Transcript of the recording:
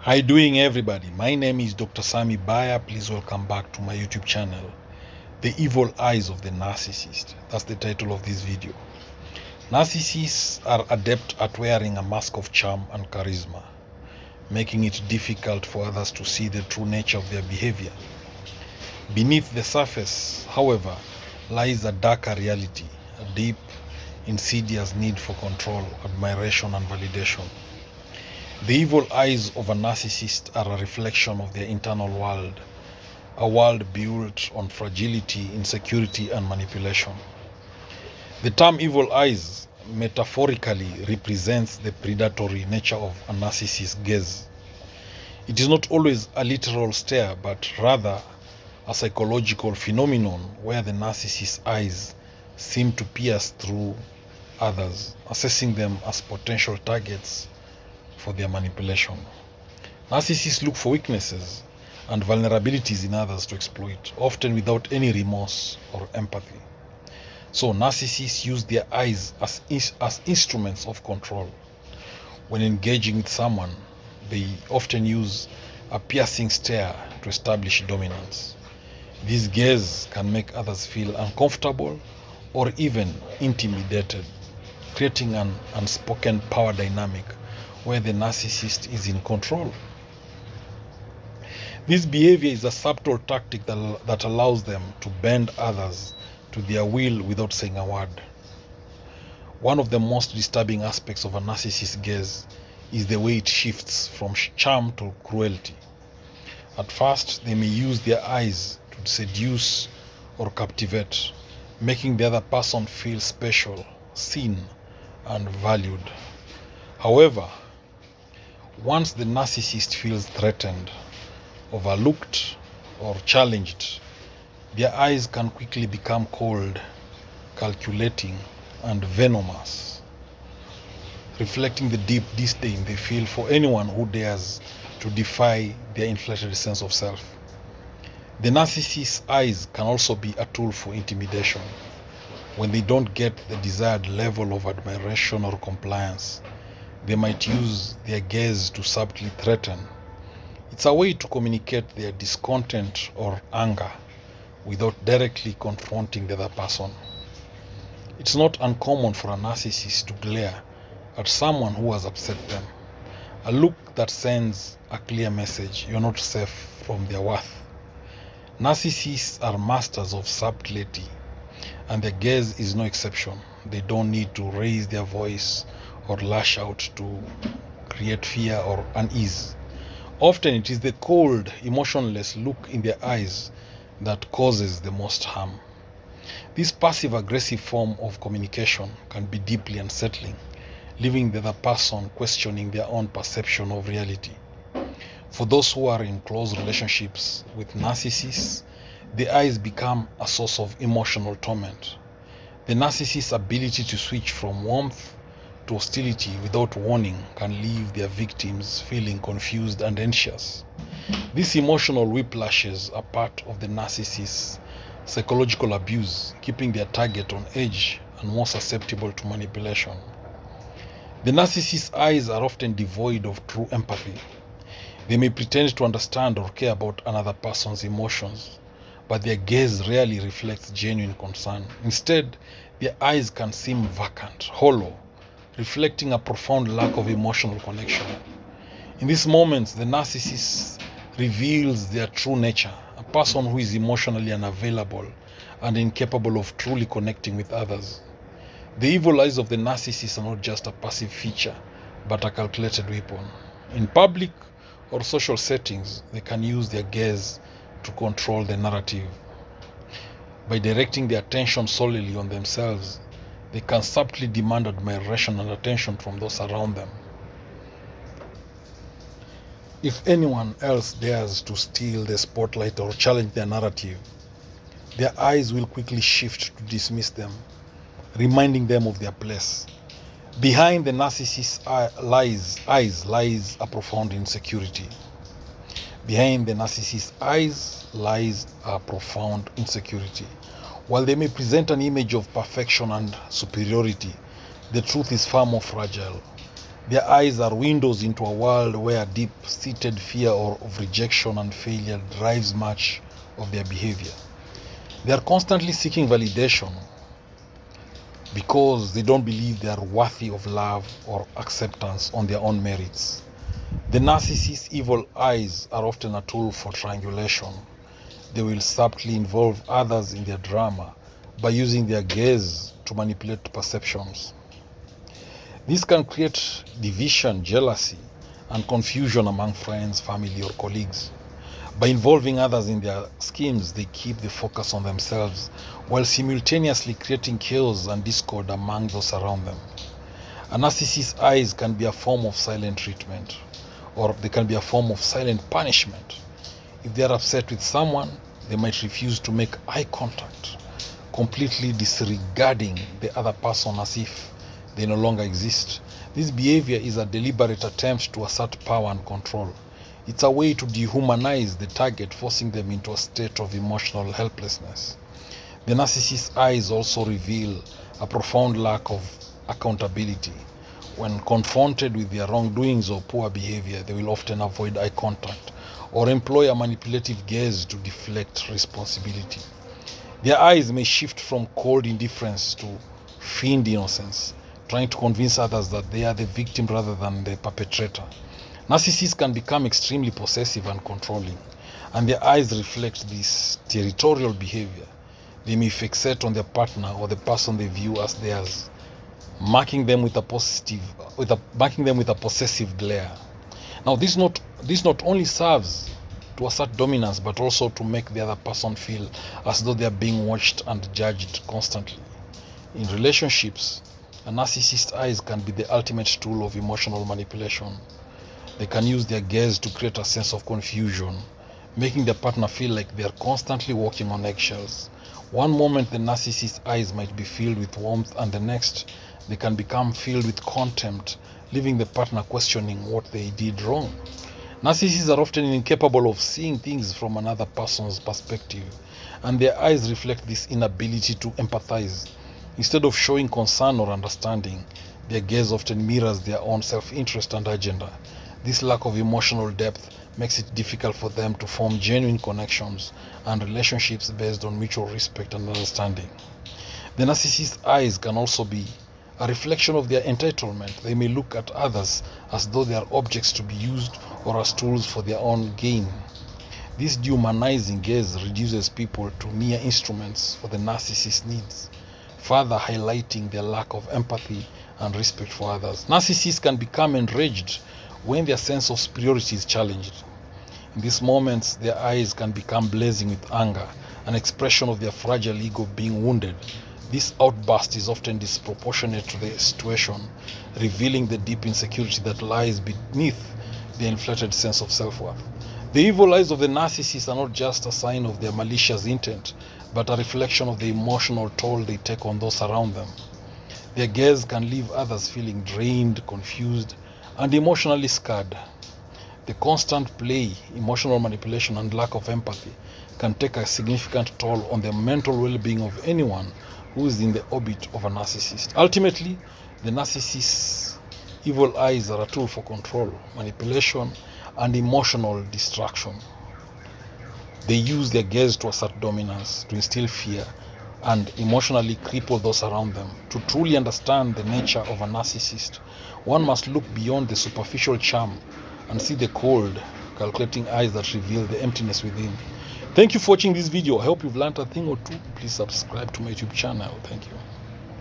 Hi doing everybody, my name is Dr. Sami Baya. Please welcome back to my YouTube channel, The Evil Eyes of the Narcissist. That's the title of this video. Narcissists are adept at wearing a mask of charm and charisma, making it difficult for others to see the true nature of their behavior. Beneath the surface, however, lies a darker reality, a deep, insidious need for control, admiration and validation. The evil eyes of a narcissist are a reflection of their internal world, a world built on fragility, insecurity, and manipulation. The term evil eyes metaphorically represents the predatory nature of a narcissist's gaze. It is not always a literal stare, but rather a psychological phenomenon where the narcissist's eyes seem to pierce through others, assessing them as potential targets for their manipulation. Narcissists look for weaknesses and vulnerabilities in others to exploit, often without any remorse or empathy. So narcissists use their eyes as instruments of control. When engaging with someone, they often use a piercing stare to establish dominance. This gaze can make others feel uncomfortable or even intimidated, creating an unspoken power dynamic where the narcissist is in control. This behavior is a subtle tactic that allows them to bend others to their will without saying a word. One of the most disturbing aspects of a narcissist's gaze is the way it shifts from charm to cruelty. At first, they may use their eyes to seduce or captivate, making the other person feel special, seen, and valued. However, once the narcissist feels threatened, overlooked, or challenged, their eyes can quickly become cold, calculating, and venomous, reflecting the deep disdain they feel for anyone who dares to defy their inflated sense of self. The narcissist's eyes can also be a tool for intimidation. When they don't get the desired level of admiration or compliance, they might use their gaze to subtly threaten. It's a way to communicate their discontent or anger without directly confronting the other person. It's not uncommon for a narcissist to glare at someone who has upset them, a look that sends a clear message: you're not safe from their worth. Narcissists are masters of subtlety, and their gaze is no exception. They don't need to raise their voice or lash out to create fear or unease. Often it is the cold, emotionless look in their eyes that causes the most harm. This passive-aggressive form of communication can be deeply unsettling, leaving the other person questioning their own perception of reality. For those who are in close relationships with narcissists, the eyes become a source of emotional torment. The narcissist's ability to switch from warmth to hostility without warning can leave their victims feeling confused and anxious. These emotional whiplashes are part of the narcissist's psychological abuse, keeping their target on edge and more susceptible to manipulation. The narcissist's eyes are often devoid of true empathy. They may pretend to understand or care about another person's emotions, but their gaze rarely reflects genuine concern. Instead, their eyes can seem vacant, hollow, reflecting a profound lack of emotional connection. In these moments, the narcissist reveals their true nature, a person who is emotionally unavailable and incapable of truly connecting with others. The evil eyes of the narcissist are not just a passive feature, but a calculated weapon. In public or social settings, they can use their gaze to control the narrative. By directing their attention solely on themselves, they can subtly demand admiration and attention from those around them. If anyone else dares to steal the spotlight or challenge their narrative, their eyes will quickly shift to dismiss them, reminding them of their place. Behind the narcissist's eyes lies a profound insecurity. Behind the narcissist's eyes lies a profound insecurity. While they may present an image of perfection and superiority, the truth is far more fragile. Their eyes are windows into a world where deep-seated fear of rejection and failure drives much of their behavior. They are constantly seeking validation because they don't believe they are worthy of love or acceptance on their own merits. The narcissist's evil eyes are often a tool for triangulation. They will subtly involve others in their drama by using their gaze to manipulate perceptions. This can create division, jealousy, and confusion among friends, family, or colleagues. By involving others in their schemes, they keep the focus on themselves while simultaneously creating chaos and discord among those around them. A narcissist's eyes can be a form of silent treatment, or they can be a form of silent punishment. If they are upset with someone, they might refuse to make eye contact, completely disregarding the other person as if they no longer exist. This behavior is a deliberate attempt to assert power and control. It's a way to dehumanize the target, forcing them into a state of emotional helplessness. The narcissist's eyes also reveal a profound lack of accountability. When confronted with their wrongdoings or poor behavior, they will often avoid eye contact or employ a manipulative gaze to deflect responsibility. Their eyes may shift from cold indifference to feigned innocence, trying to convince others that they are the victim rather than the perpetrator. Narcissists can become extremely possessive and controlling, and their eyes reflect this territorial behavior. They may fixate on their partner or the person they view as theirs, marking them with a possessive glare. Now, this not only serves to assert dominance, but also to make the other person feel as though they are being watched and judged constantly. In relationships, a narcissist's eyes can be the ultimate tool of emotional manipulation. They can use their gaze to create a sense of confusion, making their partner feel like they are constantly walking on eggshells. One moment the narcissist's eyes might be filled with warmth, and the next they can become filled with contempt, leaving the partner questioning what they did wrong. Narcissists are often incapable of seeing things from another person's perspective, and their eyes reflect this inability to empathize. Instead of showing concern or understanding, their gaze often mirrors their own self-interest and agenda. This lack of emotional depth makes it difficult for them to form genuine connections and relationships based on mutual respect and understanding. The narcissist's eyes can also be a reflection of their entitlement. They may look at others as though they are objects to be used or as tools for their own gain. This dehumanizing gaze reduces people to mere instruments for the narcissist's needs, further highlighting their lack of empathy and respect for others. Narcissists can become enraged when their sense of superiority is challenged. In these moments, their eyes can become blazing with anger, an expression of their fragile ego being wounded. This outburst is often disproportionate to the situation, revealing the deep insecurity that lies beneath the inflated sense of self-worth. The evil eyes of the narcissist are not just a sign of their malicious intent, but a reflection of the emotional toll they take on those around them. Their gaze can leave others feeling drained, confused, and emotionally scarred. The constant play, emotional manipulation, and lack of empathy can take a significant toll on the mental well-being of anyone who is in the orbit of a narcissist. Ultimately, the narcissist's evil eyes are a tool for control, manipulation, and emotional distraction. They use their gaze to assert dominance, to instill fear, and emotionally cripple those around them. To truly understand the nature of a narcissist, one must look beyond the superficial charm and see the cold, calculating eyes that reveal the emptiness within. Thank you for watching this video. I hope you've learned a thing or two. Please subscribe to my YouTube channel. Thank you.